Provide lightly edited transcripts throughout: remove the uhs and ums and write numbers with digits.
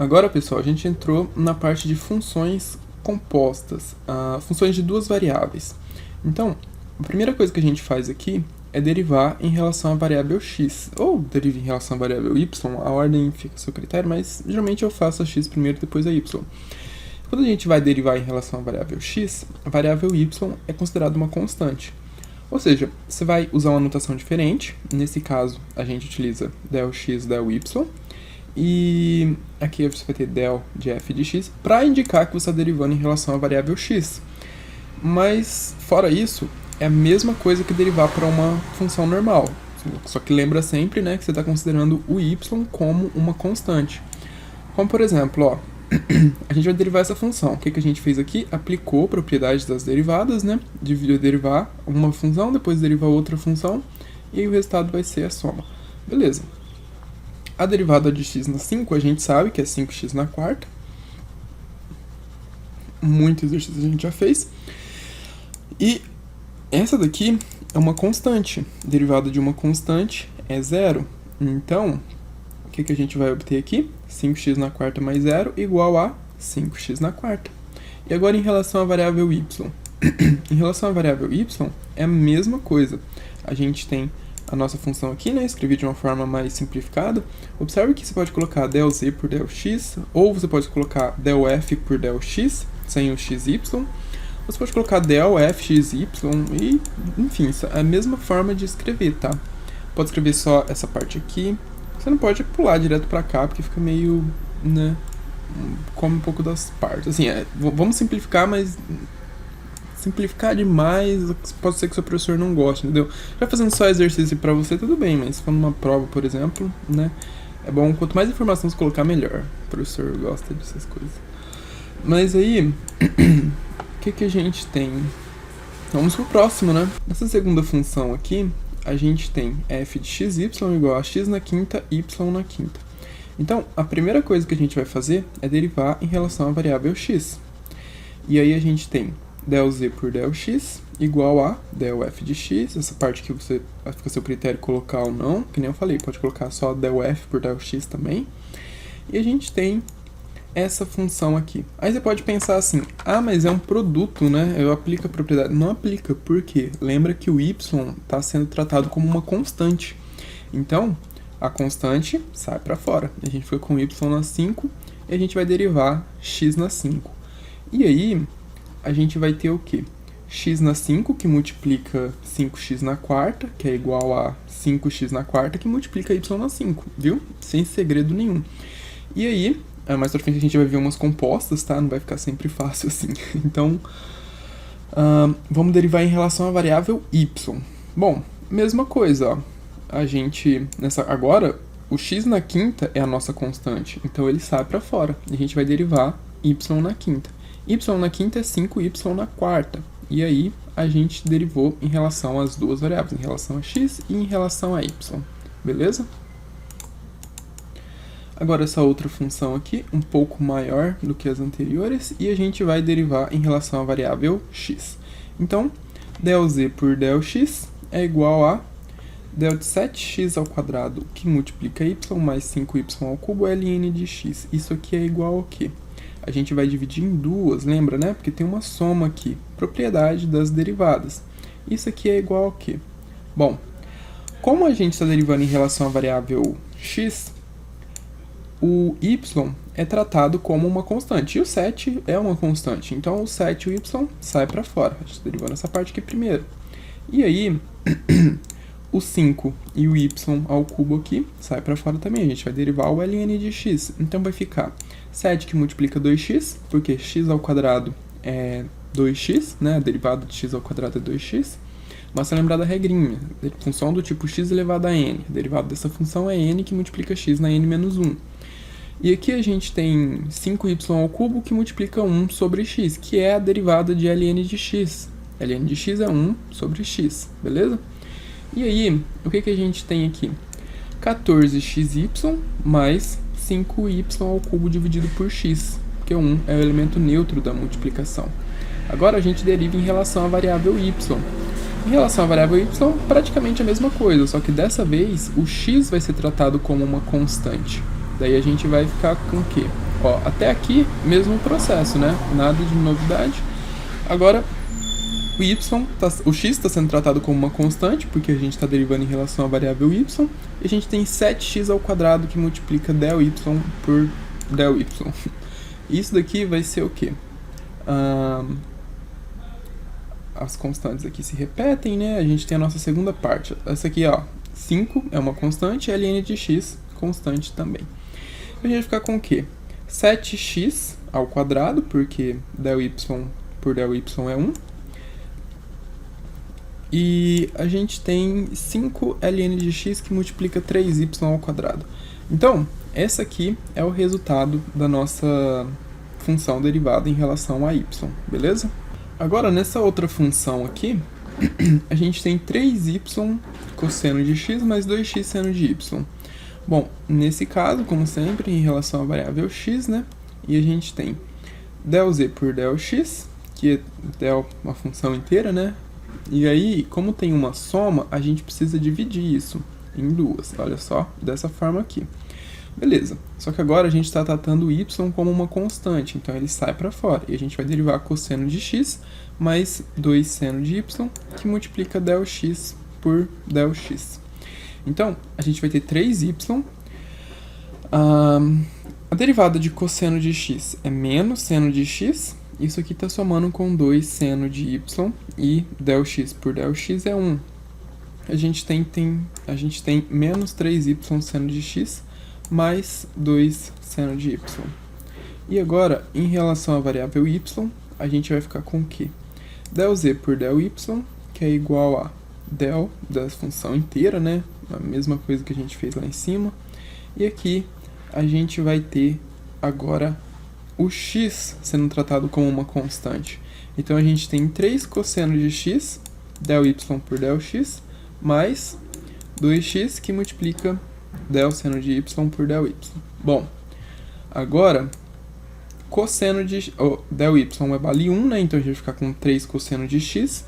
Agora, pessoal, a gente entrou na parte de funções compostas, funções de duas variáveis. Então, a primeira coisa que a gente faz aqui é derivar em relação à variável x, ou derivar em relação à variável y, a ordem fica a seu critério, mas geralmente eu faço a x primeiro e depois a y. Quando a gente vai derivar em relação à variável x, a variável y é considerada uma constante. Ou seja, você vai usar uma notação diferente, nesse caso a gente utiliza del x, del y, e aqui você vai ter del de f de x, para indicar que você está derivando em relação à variável x. Mas, fora isso, é a mesma coisa que derivar para uma função normal. Só que lembra sempre, né, que você está considerando o y como uma constante. Como, por exemplo, ó, a gente vai derivar essa função. O que a gente fez aqui? Aplicou propriedades das derivadas, né? De derivar uma função, depois derivar outra função, e aí o resultado vai ser a soma. Beleza. A derivada de x na 5, a gente sabe que é 5x na quarta. Muito exercício a gente já fez. E essa daqui é uma constante. Derivada de uma constante é zero. Então, o que a gente vai obter aqui? 5x na quarta mais zero igual a 5x na quarta. E agora em relação à variável y. Em relação à variável y, é a mesma coisa. A gente tem a nossa função aqui, né? Escrevi de uma forma mais simplificada. Observe que você pode colocar del z por del x, ou você pode colocar del f por del x, sem o xy. Você pode colocar del f x y e, enfim, é a mesma forma de escrever, tá? Pode escrever só essa parte aqui. Você não pode pular direto pra cá, porque fica meio, né, come um pouco das partes. Assim, vamos simplificar, mas simplificar demais pode ser que o seu professor não goste, entendeu? Já fazendo só exercício pra você, tudo bem, mas se for numa prova, por exemplo, né, é bom, quanto mais informação você colocar, melhor. O professor gosta dessas coisas. Mas aí, o que a gente tem? Vamos pro próximo, né? Nessa segunda função aqui, a gente tem f de xy igual a x na quinta, y na quinta. Então, a primeira coisa que a gente vai fazer é derivar em relação à variável x. E aí a gente tem del z por del x igual a del f de x, essa parte que você vai ficar a seu critério colocar ou não, que nem eu falei, pode colocar só del f por del x também. E a gente tem essa função aqui. Aí você pode pensar assim, mas é um produto, né? Eu aplico a propriedade. Não aplica, por quê? Lembra que o y está sendo tratado como uma constante. Então, a constante sai para fora. A gente foi com y na 5 e a gente vai derivar x na 5. E aí, a gente vai ter o quê? X na 5, que multiplica 5x na quarta, que é igual a 5x na quarta, que multiplica y na 5, viu? Sem segredo nenhum. E aí, mais pra frente a gente vai ver umas compostas, tá? Não vai ficar sempre fácil assim. Então, vamos derivar em relação à variável y. Bom, mesma coisa, ó. A gente, agora, o x na quinta é a nossa constante, então ele sai pra fora. E a gente vai derivar y na quinta. Y na quinta é 5y na quarta. E aí, a gente derivou em relação às duas variáveis, em relação a x e em relação a y. Beleza? Agora essa outra função aqui, um pouco maior do que as anteriores, e a gente vai derivar em relação à variável x. Então, del z por del x é igual a del de 7x ao quadrado, que multiplica y, mais 5y ao cubo, ln de x. Isso aqui é igual ao quê? A gente vai dividir em duas, lembra, né? Porque tem uma soma aqui, propriedade das derivadas. Isso aqui é igual ao quê? Bom, como a gente está derivando em relação à variável x, o y é tratado como uma constante, e o 7 é uma constante. Então, o 7 e o y sai para fora. A gente está derivando essa parte aqui primeiro. E aí, o 5 e o y ao cubo aqui sai para fora também. A gente vai derivar o ln de x. Então, vai ficar 7 que multiplica 2x, porque x ao quadrado é 2x, né? A derivada de x ao quadrado é 2x. Mas se lembrar da regrinha, função do tipo x elevado a n. A derivada dessa função é n que multiplica x na n menos 1. E aqui a gente tem 5y ao cubo que multiplica 1 sobre x, que é a derivada de ln de x. ln de x é 1 sobre x, beleza? E aí, o que a gente tem aqui? 14xy mais 5y ao cubo dividido por x, porque 1 é o elemento neutro da multiplicação. Agora a gente deriva em relação à variável y. Em relação à variável y, praticamente a mesma coisa, só que dessa vez o x vai ser tratado como uma constante. Daí a gente vai ficar com o quê? Ó, até aqui, mesmo processo, né? Nada de novidade. Agora, o x está sendo tratado como uma constante, porque a gente está derivando em relação à variável y. E a gente tem 7x² que multiplica del por del. Isso daqui vai ser o quê? As constantes aqui se repetem, né? A gente tem a nossa segunda parte. Essa aqui, ó, 5 é uma constante, ln de x constante também. A gente vai ficar com o quê? 7x², porque del y por del y é 1. E a gente tem 5 ln de x que multiplica 3y². Então, esse aqui é o resultado da nossa função derivada em relação a y, beleza? Agora, nessa outra função aqui, a gente tem 3y cosseno de x mais 2x seno de y. Bom, nesse caso, como sempre, em relação à variável x, né? E a gente tem del z por del x, que é del uma função inteira, né? E aí, como tem uma soma, a gente precisa dividir isso em duas, olha só, dessa forma aqui. Beleza, só que agora a gente está tratando o y como uma constante, então ele sai para fora. E a gente vai derivar cosseno de x mais 2 seno de y, que multiplica del x por del x. Então, a gente vai ter 3y. A derivada de cosseno de x é menos seno de x. Isso aqui está somando com 2 seno de y e del x por del x é 1. A gente tem menos 3y seno de x mais 2 seno de y. E agora, em relação à variável y, a gente vai ficar com o quê? Del z por del y, que é igual a del da função inteira, né? A mesma coisa que a gente fez lá em cima. E aqui a gente vai ter agora o x sendo tratado como uma constante. Então a gente tem 3 cosseno de x, del y por del x, mais 2x que multiplica del seno de y por del y. Bom, agora, cosseno de del y vale 1, né? Então a gente vai ficar com 3 cosseno de x,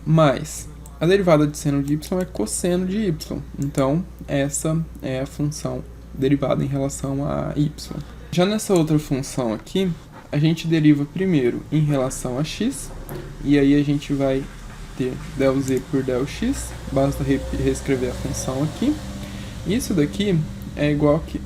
mais a derivada de seno de y é cosseno de y. Então, essa é a função derivada em relação a y. Já nessa outra função aqui, a gente deriva primeiro em relação a x, e aí a gente vai ter del z por del x, basta reescrever a função aqui. Isso daqui é igual que...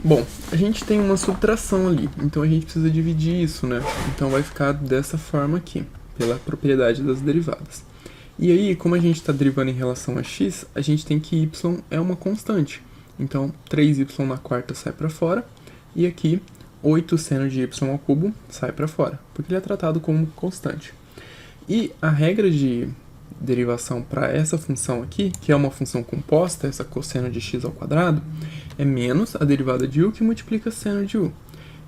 Bom, a gente tem uma subtração ali, então a gente precisa dividir isso, né? Então vai ficar dessa forma aqui, pela propriedade das derivadas. E aí, como a gente está derivando em relação a x, a gente tem que y é uma constante. Então, 3y² sai para fora, e aqui 8 seno de y² sai para fora, porque ele é tratado como constante. E a regra de derivação para essa função aqui, que é uma função composta, essa cosseno de x², é menos a derivada de u que multiplica seno de u.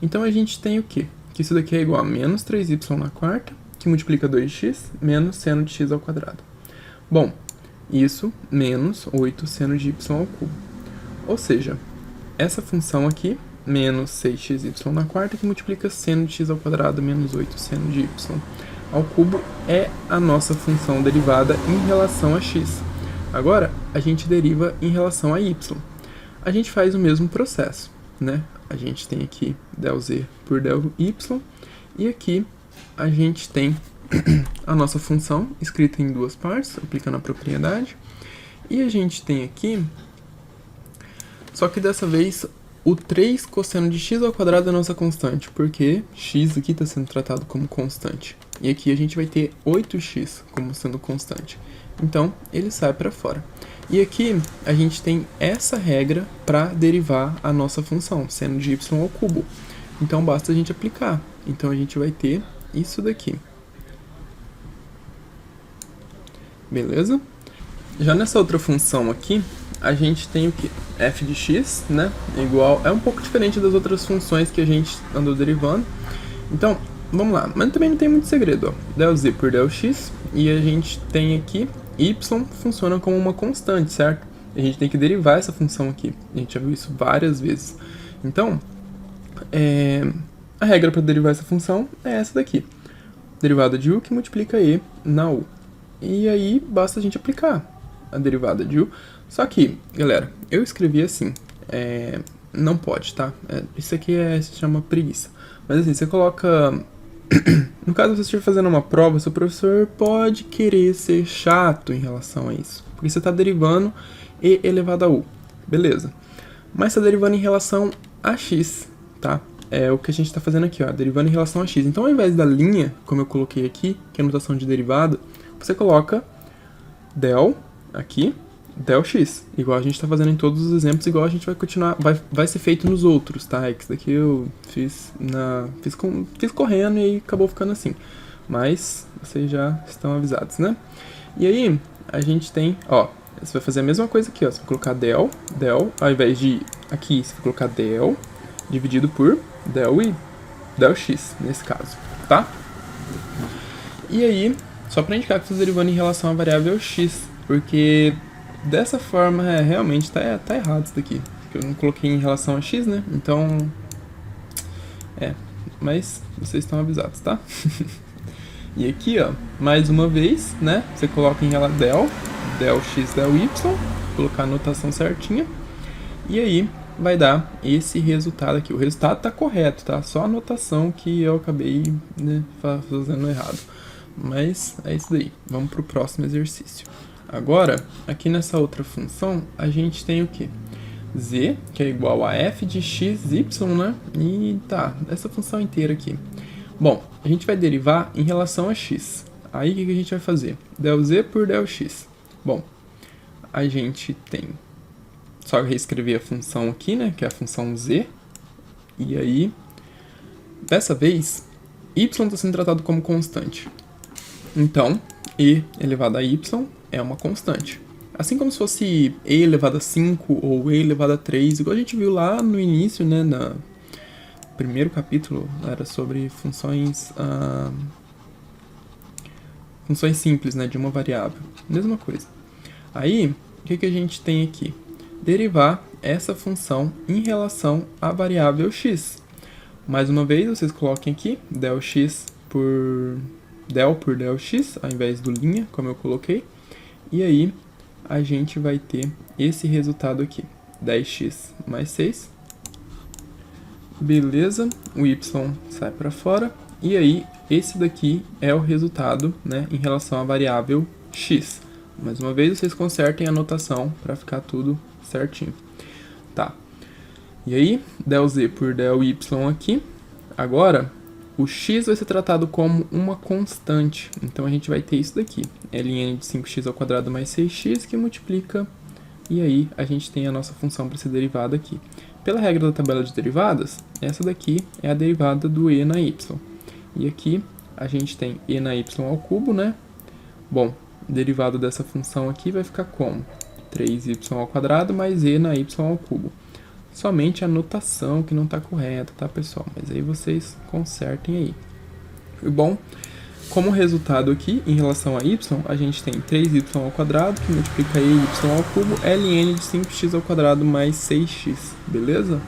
Então a gente tem o quê? Que isso daqui é igual a menos 3y², que multiplica 2x, menos seno de x². Bom, isso menos 8 seno de y². Ou seja, essa função aqui, menos 6xy², que multiplica seno de x² menos 8 seno de y², é a nossa função derivada em relação a x. Agora, a gente deriva em relação a y. A gente faz o mesmo processo, né? A gente tem aqui del z por del y, e aqui a gente tem a nossa função escrita em duas partes, aplicando a propriedade. E a gente tem aqui, só que dessa vez, o 3 cosseno de x² é a nossa constante, porque x aqui está sendo tratado como constante. E aqui a gente vai ter 8x como sendo constante. Então, ele sai para fora. E aqui a gente tem essa regra para derivar a nossa função, seno de y². Então, basta a gente aplicar. Então, a gente vai ter isso daqui. Beleza? Já nessa outra função aqui, a gente tem o que? F de x, né? Igual, é um pouco diferente das outras funções que a gente andou derivando. Então, vamos lá. Mas também não tem muito segredo, ó. Del z por del x, e a gente tem aqui y funciona como uma constante, certo? A gente tem que derivar essa função aqui. A gente já viu isso várias vezes. Então, a regra para derivar essa função é essa daqui. Derivada de u que multiplica e na u. E aí, basta a gente aplicar a derivada de u. Só que, galera, eu escrevi assim, não pode, tá? Isso aqui se chama preguiça. Mas assim, você coloca... No caso, você estiver fazendo uma prova, seu professor pode querer ser chato em relação a isso. Porque você está derivando e elevado a u. Beleza. Mas está derivando em relação a x, tá? É o que a gente está fazendo aqui, ó, derivando em relação a x. Então, ao invés da linha, como eu coloquei aqui, que é a notação de derivada, você coloca del aqui, del x, igual a gente está fazendo em todos os exemplos, igual a gente vai continuar, vai ser feito nos outros, tá? É que isso daqui eu fiz correndo e aí acabou ficando assim. Mas vocês já estão avisados, né? E aí, a gente tem, ó, você vai fazer a mesma coisa aqui, ó. Você vai colocar del, ao invés de aqui, você vai colocar del dividido por del x, nesse caso, tá? E aí, só para indicar que estou derivando em relação à variável x, porque dessa forma, realmente tá errado isso daqui. Porque eu não coloquei em relação a x, né? Então, mas vocês estão avisados, tá? E aqui, ó, mais uma vez, né? Você coloca em relação del x, del y, colocar a notação certinha. E aí, vai dar esse resultado aqui. O resultado tá correto, tá? Só a notação que eu acabei, né, fazendo errado. Mas é isso daí. Vamos pro próximo exercício. Agora, aqui nessa outra função, a gente tem o quê? Z, que é igual a f de x, y, né? E tá, essa função inteira aqui. Bom, a gente vai derivar em relação a x. Aí, o que a gente vai fazer? Del z por del x. Bom, a gente tem... Só reescrever a função aqui, né? Que é a função z. E aí, dessa vez, y está sendo tratado como constante. Então, e elevado a y é uma constante. Assim como se fosse e elevado a 5 ou e elevado a 3, igual a gente viu lá no início, né, no primeiro capítulo, era sobre funções simples, né, de uma variável. Mesma coisa. Aí, o que a gente tem aqui? Derivar essa função em relação à variável x. Mais uma vez, vocês coloquem aqui del x por del x, ao invés do linha, como eu coloquei. E aí, a gente vai ter esse resultado aqui, 10x mais 6. Beleza, o y sai para fora. E aí, esse daqui é o resultado, né, em relação à variável x. Mais uma vez, vocês consertem a notação para ficar tudo certinho. Tá. E aí, del z por del y aqui. Agora, o x vai ser tratado como uma constante. Então, a gente vai ter isso daqui. ln de 5x ao quadrado mais 6x, que multiplica. E aí, a gente tem a nossa função para ser derivada aqui. Pela regra da tabela de derivadas, essa daqui é a derivada do e na y. E aqui, a gente tem e na y ao cubo, né? Bom, derivado dessa função aqui vai ficar como? 3y ao quadrado mais e na y ao cubo. Somente a notação que não está correta, tá, pessoal? Mas aí vocês consertem aí. E bom, como resultado aqui, em relação a y, a gente tem 3y ao quadrado, que multiplica y ao cubo, ln de 5x ao quadrado mais 6x, beleza?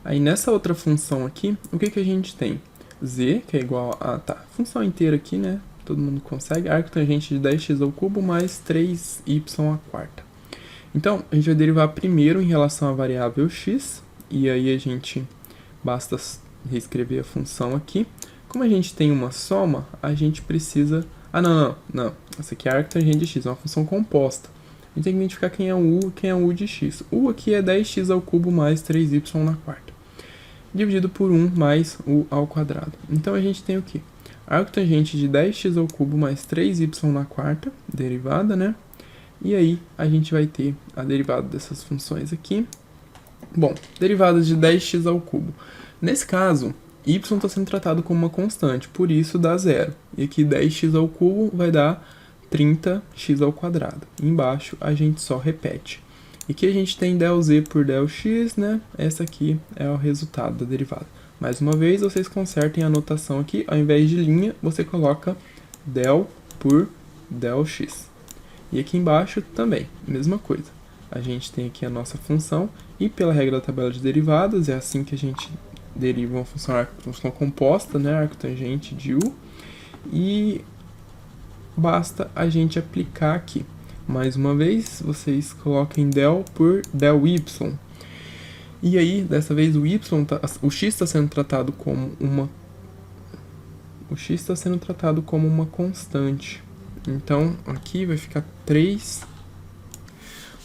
Aí nessa outra função aqui, o que a gente tem? Z, que é igual a... tá, função inteira aqui, né? Todo mundo consegue. Arco tangente de 10x ao cubo mais 3y à quarta. Então, a gente vai derivar primeiro em relação à variável x, e aí a gente basta reescrever a função aqui. Como a gente tem uma soma, a gente precisa... Ah, não. Essa aqui é arco tangente de x, é uma função composta. A gente tem que identificar quem é o u e quem é o u de x. U aqui é 10x ao cubo mais 3y na quarta, dividido por 1 mais u ao quadrado. Então, a gente tem o quê? Arco tangente de 10x ao cubo mais 3y na quarta, derivada, né? E aí, a gente vai ter a derivada dessas funções aqui. Bom, derivadas de 10x ao cubo. Nesse caso, y está sendo tratado como uma constante, por isso dá zero. E aqui 10x ao cubo vai dar 30x ao quadrado. Embaixo, a gente só repete. E aqui a gente tem del z por del x, né? Essa aqui é o resultado da derivada. Mais uma vez, vocês consertem a notação aqui. Ao invés de linha, você coloca del por del x. E aqui embaixo também, mesma coisa. A gente tem aqui a nossa função, e pela regra da tabela de derivadas, é assim que a gente deriva uma função composta, né, arco tangente de u, e basta a gente aplicar aqui. Mais uma vez, vocês coloquem del por del y. E aí, dessa vez, o x está sendo tratado como uma constante. Então, aqui vai ficar 3.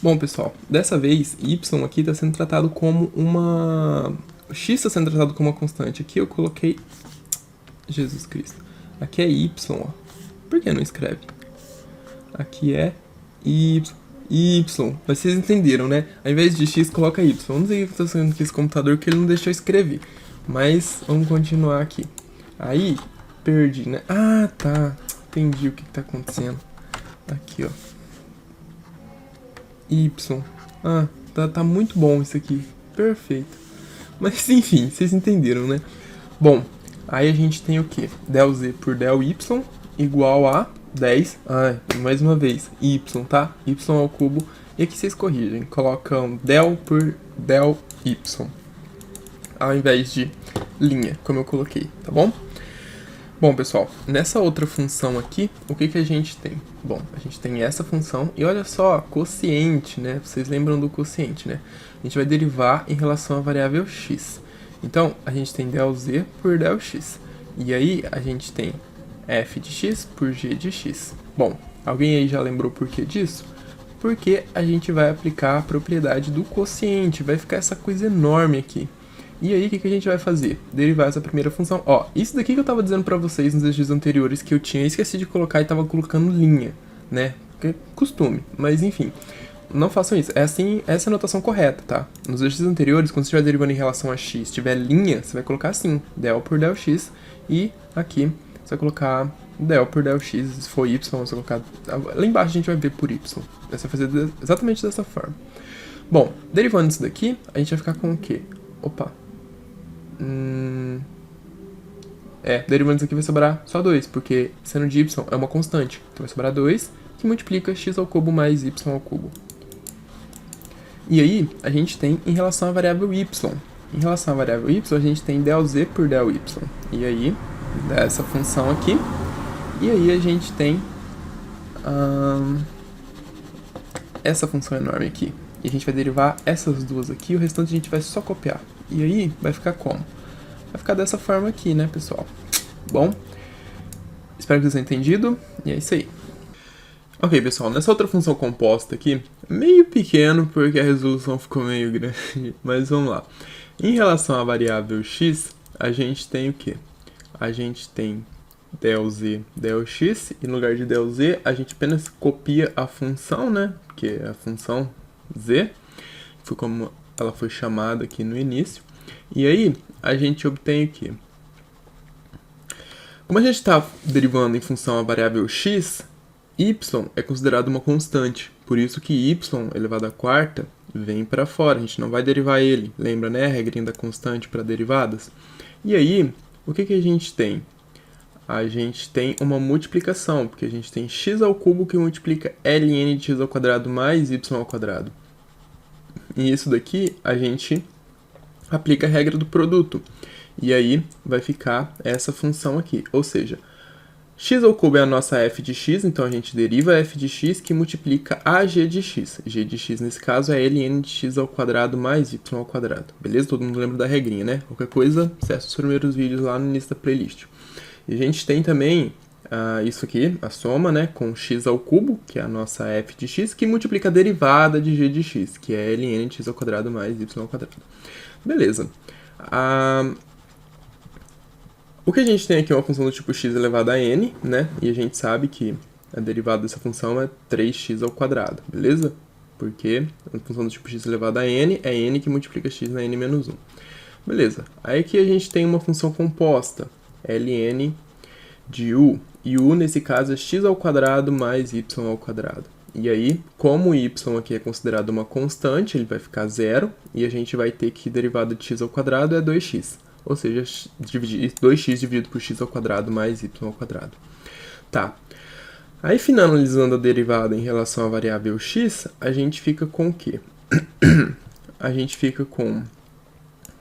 Bom, pessoal, dessa vez, y aqui está sendo tratado como o x está sendo tratado como uma constante. Aqui eu coloquei... Jesus Cristo. Aqui é y, ó. Por que não escreve? Aqui é y. Mas vocês entenderam, né? Ao invés de x, coloca y. Eu não sei o que eu tô fazendo com esse computador, que ele não deixou eu escrever. Mas, vamos continuar aqui. Aí, perdi, né? Ah, tá. Entendi o que tá acontecendo. Aqui, ó. Y. Ah, tá muito bom isso aqui. Perfeito. Mas, enfim, vocês entenderam, né? Bom, aí a gente tem o quê? Del z por del y igual a 10. Mais uma vez, y, tá? Y ao cubo. E aqui vocês corrigem. Colocam del por del y. Ao invés de linha, como eu coloquei, tá bom? Bom, pessoal, nessa outra função aqui, o que a gente tem? Bom, a gente tem essa função, e olha só, quociente, né? Vocês lembram do quociente, né? A gente vai derivar em relação à variável x. Então, a gente tem del z por del x. E aí, a gente tem f de x por g de x. Bom, alguém aí já lembrou por que disso? Porque a gente vai aplicar a propriedade do quociente, vai ficar essa coisa enorme aqui. E aí, o que a gente vai fazer? Derivar essa primeira função. Ó, isso daqui que eu tava dizendo pra vocês nos exercícios anteriores, que eu tinha esquecido de colocar e tava colocando linha, né? Porque é costume, mas enfim. Não façam isso. É assim, essa é a notação correta, tá? Nos exercícios anteriores, quando você estiver derivando em relação a x, tiver linha, você vai colocar assim, del por del x, e aqui você vai colocar del por del x, se for y, você vai colocar... Lá embaixo a gente vai ver por y. Você vai fazer exatamente dessa forma. Bom, derivando isso daqui, a gente vai ficar com o quê? Opa. Derivando isso aqui vai sobrar só 2, porque sendo de y é uma constante. Então vai sobrar 2, que multiplica x ao cubo mais y ao cubo. E aí, a gente tem em relação à variável y. Em relação à variável y, a gente tem del z por del y. E aí, dessa função aqui. E aí a gente tem essa função enorme aqui. E a gente vai derivar essas duas aqui, o restante a gente vai só copiar. E aí, vai ficar como? Vai ficar dessa forma aqui, né, pessoal? Bom, espero que vocês tenham entendido, e é isso aí. Ok, pessoal, nessa outra função composta aqui, meio pequeno, porque a resolução ficou meio grande, mas vamos lá. Em relação à variável x, a gente tem o quê? A gente tem del z, del x, e no lugar de del z, a gente apenas copia a função, né? Que é a função z, foi como ela foi chamada aqui no início. E aí, a gente obtém o quê? Como a gente está derivando em função a variável x, y é considerado uma constante. Por isso que y elevado à quarta vem para fora. A gente não vai derivar ele. Lembra, né? A regrinha da constante para derivadas. E aí, o que a gente tem? A gente tem uma multiplicação, porque a gente tem x ao cubo que multiplica ln de x ao quadrado mais y ao quadrado. E isso daqui a gente aplica a regra do produto. E aí vai ficar essa função aqui. Ou seja, x ao cubo é a nossa f de x, então a gente deriva a f de x que multiplica a g de x. G de x nesse caso é ln de x ao quadrado mais y ao quadrado. Beleza? Todo mundo lembra da regrinha, né? Qualquer coisa, acessa os primeiros vídeos lá no início da playlist. E a gente tem também isso aqui, a soma, né, com x ao cubo, que é a nossa f de x, que multiplica a derivada de g de x, que é ln de x ao quadrado mais y ao quadrado. Beleza. O que a gente tem aqui é uma função do tipo x elevado a n, né, e a gente sabe que a derivada dessa função é 3x ao quadrado, beleza? Porque a função do tipo x elevado a n é n que multiplica x na n menos 1. Beleza. Aí aqui a gente tem uma função composta, ln de u. E u, nesse caso, é x ao quadrado mais y ao quadrado. E aí, como o y aqui é considerado uma constante, ele vai ficar zero. E a gente vai ter que derivada de x ao quadrado é 2x. Ou seja, 2x dividido por x ao quadrado mais y ao quadrado. Tá. Aí, finalizando a derivada em relação à variável x, a gente fica com o quê? A gente fica com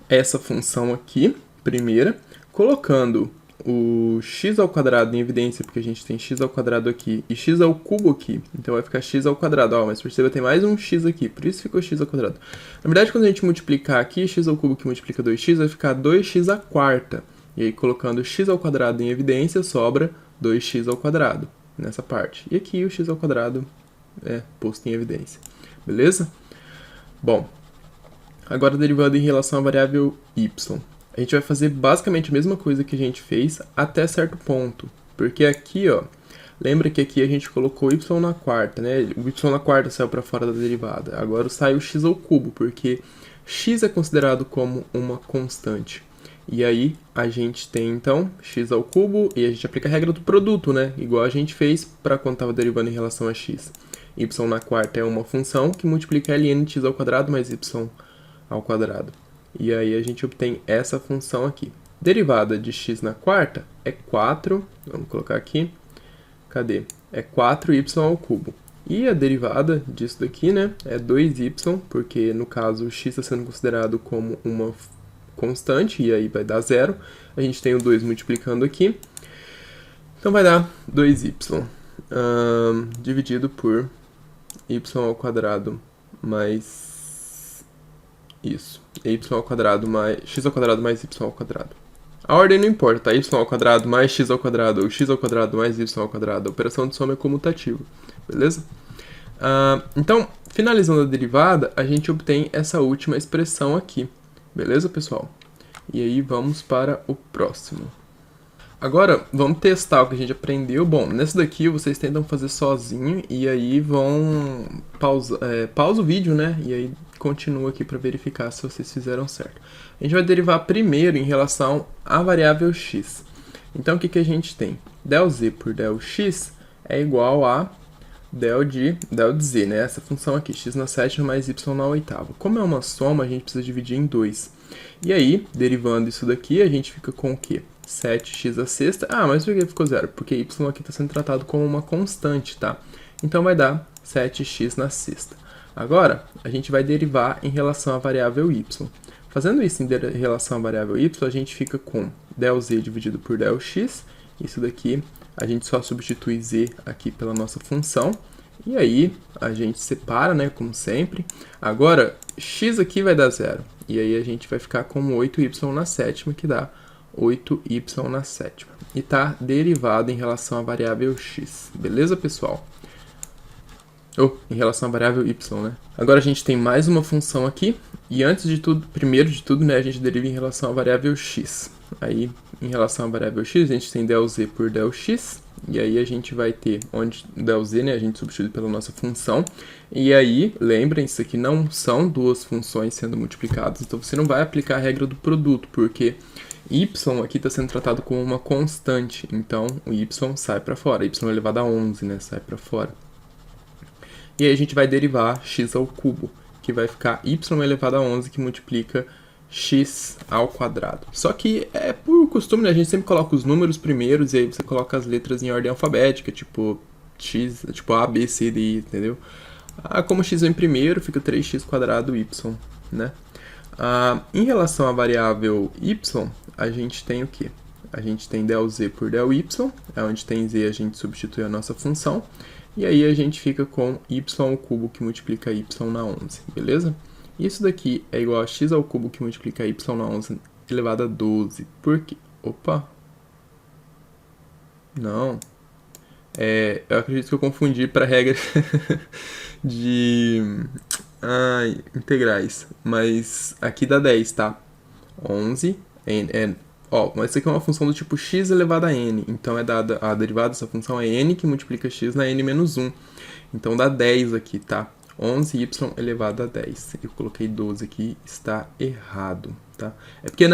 essa função aqui, primeira, colocando o x ao quadrado em evidência, porque a gente tem x ao quadrado aqui e x ao cubo aqui. Então vai ficar x ao quadrado. Ó, mas perceba, tem mais um x aqui, por isso ficou x ao quadrado. Na verdade, quando a gente multiplicar aqui, x ao cubo que multiplica 2x, vai ficar 2x à quarta. E aí, colocando x ao quadrado em evidência, sobra 2x ao quadrado nessa parte. E aqui o x ao quadrado é posto em evidência. Beleza? Bom, agora derivando em relação à variável y. A gente vai fazer basicamente a mesma coisa que a gente fez até certo ponto. Porque aqui, ó, lembra que aqui a gente colocou y na quarta, né? O y na quarta saiu para fora da derivada. Agora sai o x ao cubo, porque x é considerado como uma constante. E aí a gente tem, então, x ao cubo e a gente aplica a regra do produto, né? Igual a gente fez para quando estava derivando em relação a x. Y na quarta é uma função que multiplica ln de x ao quadrado mais y ao quadrado. E aí a gente obtém essa função aqui. Derivada de x na quarta é 4, vamos colocar aqui, cadê? É 4y ao cubo. E a derivada disso daqui, né, é 2y, porque no caso o x está sendo considerado como uma constante, e aí vai dar 0. A gente tem o 2 multiplicando aqui, então vai dar 2y, dividido por y ao quadrado mais isso, y ao quadrado mais x ao quadrado mais y ao quadrado. A ordem não importa, tá? Y ao quadrado mais x ao quadrado ou x ao quadrado mais y ao quadrado. A operação de soma é comutativa, beleza? Então, finalizando a derivada, a gente obtém essa última expressão aqui, beleza, pessoal? E aí vamos para o próximo. Agora, vamos testar o que a gente aprendeu. Bom, nessa daqui vocês tentam fazer sozinho e aí vão pausa o vídeo, né? E aí continua aqui para verificar se vocês fizeram certo. A gente vai derivar primeiro em relação à variável x. Então, o que a gente tem? Del z por del x é igual a del de z, né? Essa função aqui, x na sétima mais y na oitava. Como é uma soma, a gente precisa dividir em 2. E aí, derivando isso daqui, a gente fica com o quê? 7x à sexta. Ah, mas por que ficou 0? Porque y aqui está sendo tratado como uma constante, tá? Então vai dar 7x na sexta. Agora, a gente vai derivar em relação à variável y. Fazendo isso em relação à variável y, a gente fica com del z dividido por del x. Isso daqui, a gente só substitui z aqui pela nossa função. E aí, a gente separa, né, como sempre. Agora, x aqui vai dar 0. E aí, a gente vai ficar com 8y na sétima, que dá 8y na sétima. E está derivado em relação à variável x. Beleza, pessoal? Em relação à variável y, né? Agora a gente tem mais uma função aqui. E antes de tudo, primeiro de tudo, né, a gente deriva em relação à variável x. Aí, em relação à variável x, a gente tem del z por del x. E aí a gente vai ter, onde del z, né, a gente substitui pela nossa função. E aí, lembrem, isso aqui não são duas funções sendo multiplicadas. Então você não vai aplicar a regra do produto, porque y aqui está sendo tratado como uma constante, então o y sai para fora, y elevado a 11, né, sai para fora. E aí a gente vai derivar x ao cubo, que vai ficar y elevado a 11, que multiplica x ao quadrado. Só que é por costume, né, a gente sempre coloca os números primeiros, e aí você coloca as letras em ordem alfabética, tipo x, tipo A, B, C, D, I, entendeu? Como x vem primeiro, fica 3x quadrado y, né? Em relação à variável y, a gente tem o quê? A gente tem del z por del y, onde tem z a gente substitui a nossa função, e aí a gente fica com y ao cubo que multiplica y na 11, beleza? Isso daqui é igual a x ao cubo que multiplica y na 11 elevado a 12. Por quê? Opa! Não. Eu acredito que eu confundi para a regra de integrais. Mas aqui dá 10, tá? 11. Mas isso aqui é uma função do tipo x elevado a n. Então a derivada dessa função é n que multiplica x na n menos 1. Então dá 10 aqui, tá? 11y elevado a 10. Eu coloquei 12 aqui, está errado, tá? É porque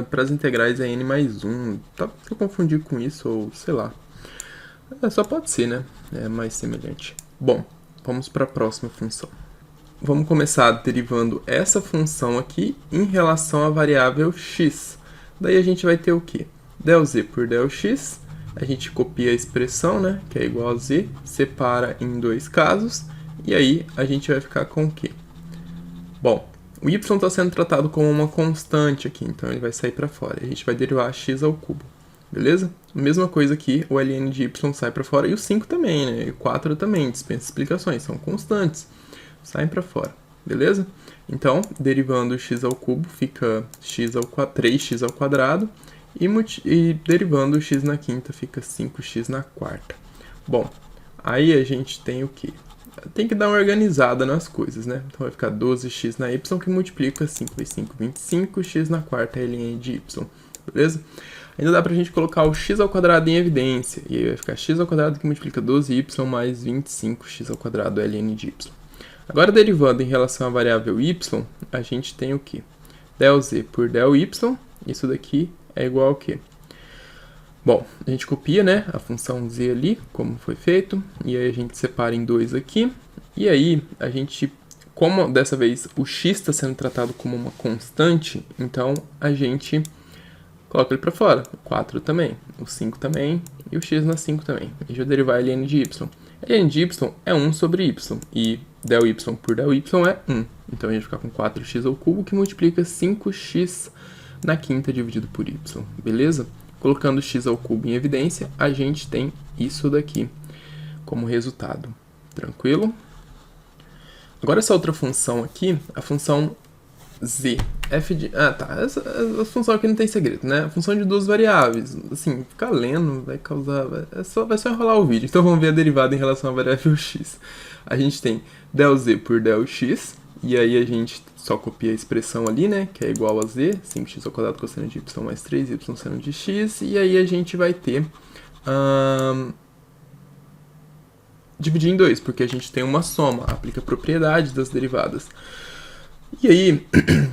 para as integrais é n mais 1. Tá, se eu confundir com isso, ou sei lá. Só pode ser, né? É mais semelhante. Bom, vamos para a próxima função. Vamos começar derivando essa função aqui em relação à variável x. Daí a gente vai ter o quê? Del z por del x. A gente copia a expressão, né? Que é igual a z. Separa em dois casos. E aí a gente vai ficar com o quê? Bom, o y está sendo tratado como uma constante aqui. Então ele vai sair para fora. A gente vai derivar x ao cubo. beleza? Mesma coisa aqui, o ln de y sai para fora, e o 5 também, né? E o 4 também, dispensa explicações, são constantes, saem para fora, beleza? Então, derivando x ao cubo, fica 3x ao quadrado, e derivando x na quinta, fica 5x na quarta. Bom, aí a gente tem o quê? Tem que dar uma organizada nas coisas, né? Então vai ficar 12x na y, que multiplica 5 vezes 5, 25, x na quarta é ln de y, beleza? Ainda dá pra gente colocar o x ao quadrado em evidência, e aí vai ficar x ao quadrado que multiplica 12y mais 25x ao quadrado ln de y. Agora, derivando em relação à variável y, a gente tem o quê? Del z por del y, isso daqui é igual ao quê? Bom, a gente copia, né, a função z ali, como foi feito, e aí a gente separa em 2 aqui, e aí a gente, como dessa vez o x está sendo tratado como uma constante, então a gente coloca ele para fora, o 4 também, o 5 também, e o x na 5 também. A gente vai derivar ln de y. Ln de y é 1 sobre y, e del y por del y é 1. Então a gente vai ficar com 4x ao cubo, que multiplica 5x na quinta dividido por y, beleza? Colocando x ao cubo em evidência, a gente tem isso daqui como resultado. Tranquilo? Agora essa outra função aqui, a função z, f de... Ah, tá. Essa função aqui não tem segredo, né? A função de duas variáveis. Assim, ficar lendo vai causar... Vai só enrolar o vídeo. Então vamos ver a derivada em relação à variável x. A gente tem del z por del x, e aí a gente só copia a expressão ali, né? Que é igual a z, 5x ao quadrado cosseno de y mais 3y seno de x, e aí a gente vai ter... dividir em 2, porque a gente tem uma soma, aplica a propriedade das derivadas. E aí,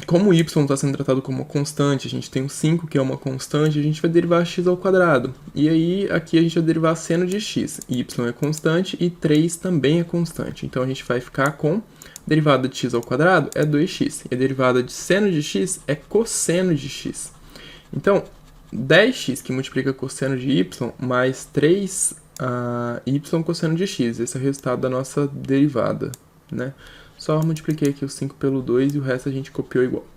como o y está sendo tratado como uma constante, a gente tem o 5, que é uma constante, a gente vai derivar x ao quadrado. E aí, aqui a gente vai derivar seno de x. Y é constante e 3 também é constante. Então, a gente vai ficar com derivada de x ao quadrado é 2x. E a derivada de seno de x é cosseno de x. Então, 10x que multiplica cosseno de y mais 3 y cosseno de x. Esse é o resultado da nossa derivada, né? Só multipliquei aqui o 5 pelo 2 e o resto a gente copiou igual.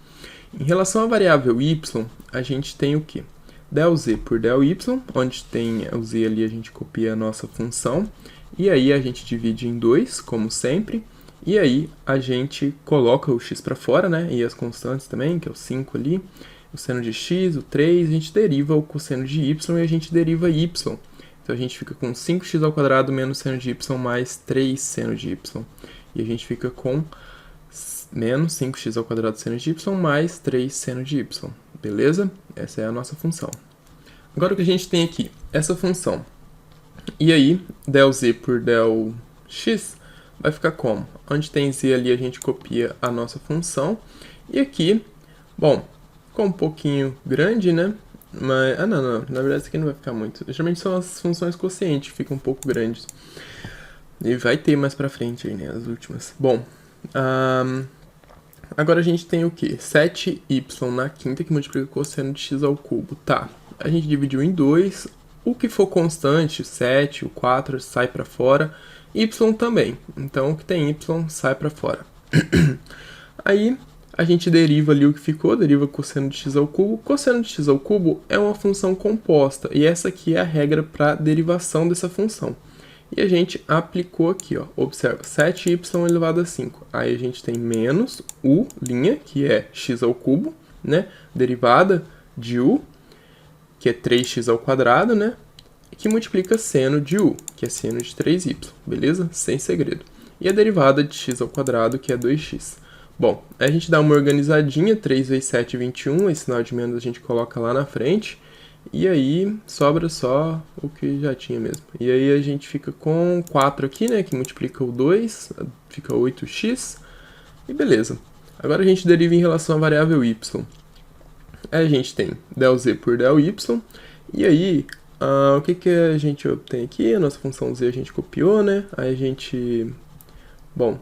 Em relação à variável y, a gente tem o quê? Del z por del y, onde tem o z ali a gente copia a nossa função. E aí a gente divide em 2, como sempre. E aí a gente coloca o x para fora, né? E as constantes também, que é o 5 ali. O seno de x, o 3, a gente deriva o cosseno de y e a gente deriva y. Então a gente fica com 5x ao quadrado menos seno de y mais 3 seno de y. E a gente fica com menos 5x ao quadrado seno de y mais 3 seno de y. Beleza? Essa é a nossa função. Agora o que a gente tem aqui? Essa função. E aí, del z por del x vai ficar como? Onde tem z ali a gente copia a nossa função. E aqui, bom, ficou um pouquinho grande, né? Mas, não. Na verdade isso aqui não vai ficar muito. Geralmente são as funções quocientes que ficam um pouco grandes. E vai ter mais pra frente aí, né, as últimas. Bom, agora a gente tem o quê? 7y na quinta que multiplica cosseno de x ao cubo. Tá, a gente dividiu em 2. O que for constante, o 7, o 4, sai pra fora. Y também. Então, o que tem y sai pra fora. Aí, a gente deriva ali o que ficou, deriva cosseno de x ao cubo. Cosseno de x ao cubo é uma função composta. E essa aqui é a regra para derivação dessa função. E a gente aplicou aqui, ó, observa, 7y elevado a 5. Aí a gente tem menos u', que é x ao cubo, né? Derivada de u, que é 3x ao quadrado, né? Que multiplica seno de u, que é seno de 3y, beleza? Sem segredo. E a derivada de x ao quadrado, que é 2x. Bom, aí a gente dá uma organizadinha, 3 vezes 7, 21, esse sinal de menos a gente coloca lá na frente. E aí, sobra só o que já tinha mesmo. E aí a gente fica com 4 aqui, né, que multiplica o 2, fica 8x, e beleza. Agora a gente deriva em relação à variável y. Aí a gente tem del z por del y, e aí, o que a gente obtém aqui? A nossa função z a gente copiou, né, aí a gente, bom,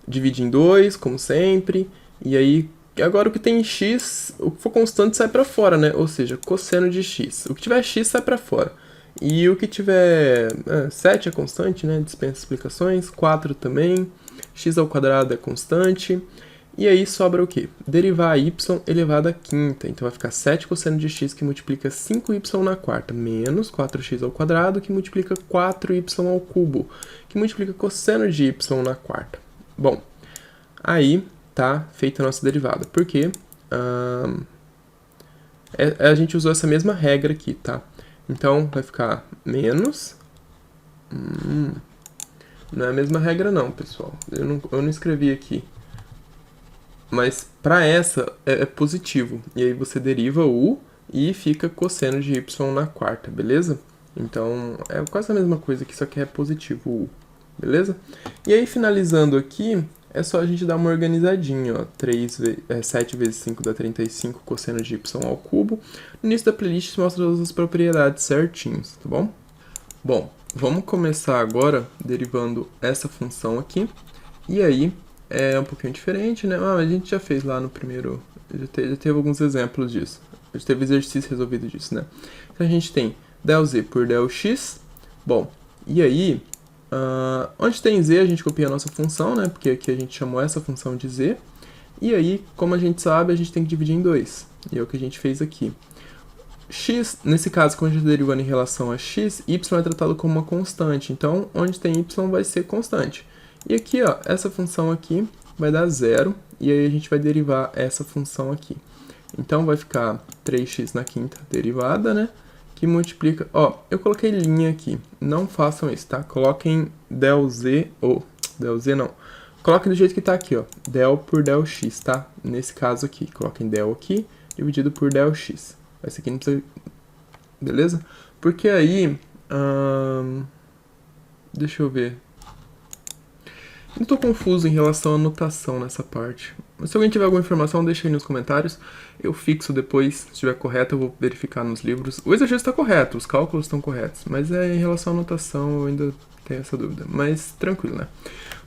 divide em 2, como sempre, e aí... Agora o que tem x, o que for constante sai para fora, né? Ou seja, cosseno de x. O que tiver x sai para fora. E o que tiver 7 é constante, né? Dispensa explicações. 4 também. X ao quadrado é constante. E aí sobra o quê? Derivar y elevado à quinta. Então vai ficar 7 cosseno de x que multiplica 5y na quarta, menos 4x ao quadrado que multiplica 4y ao cubo, que multiplica cosseno de y na quarta. Bom, aí tá feita a nossa derivada. Por quê? A gente usou essa mesma regra aqui, tá? Então vai ficar menos... não é a mesma regra não, pessoal. Eu não escrevi aqui. Mas para essa é positivo. E aí você deriva o e fica cosseno de y na quarta, beleza? Então é quase a mesma coisa aqui, só que é positivo o u, beleza? E aí finalizando aqui, é só a gente dar uma organizadinha, ó. 7 vezes 5 dá 35, cosseno de y ao cubo. No início da playlist mostra todas as propriedades certinhos, tá bom? Bom, vamos começar agora derivando essa função aqui. E aí é um pouquinho diferente, né? A gente já fez lá no primeiro... Já teve alguns exemplos disso. Já teve exercício resolvido disso, né? Então a gente tem del z por del x. Bom, e aí... onde tem z a gente copia a nossa função, né? Porque aqui a gente chamou essa função de z. E aí, como a gente sabe, a gente tem que dividir em 2. E é o que a gente fez aqui. X, nesse caso, quando a gente está derivando em relação a x, y é tratado como uma constante. Então, onde tem y vai ser constante. E aqui, ó, essa função aqui vai dar 0, e aí a gente vai derivar essa função aqui. Então, vai ficar 3x na quinta derivada, né? Que multiplica... Ó, eu coloquei linha aqui. Não façam isso, tá? Coloquem del z, ou... del z não. Coloquem do jeito que tá aqui, ó. Del por del x, tá? Nesse caso aqui. Coloquem del aqui, dividido por del x. Esse aqui não precisa... Beleza? Porque aí... deixa eu ver... Eu estou confuso em relação à notação nessa parte. Mas se alguém tiver alguma informação, deixa aí nos comentários. Eu fixo depois, se estiver correto, eu vou verificar nos livros. O exercício está correto, os cálculos estão corretos. Mas em relação à notação, eu ainda tenho essa dúvida. Mas tranquilo, né?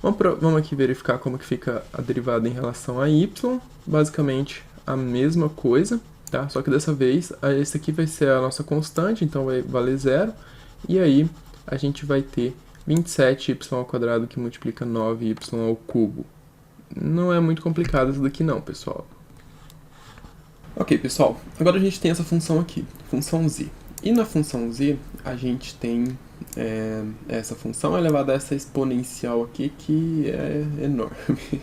Vamos aqui verificar como que fica a derivada em relação a y. Basicamente, a mesma coisa, tá? Só que dessa vez, esse aqui vai ser a nossa constante, então vai valer 0. E aí, a gente vai ter 27y ao quadrado que multiplica 9y ao cubo. Não é muito complicado isso daqui não, pessoal. Ok, pessoal. Agora a gente tem essa função aqui, função z. E na função z, a gente tem essa função elevada a essa exponencial aqui, que é enorme.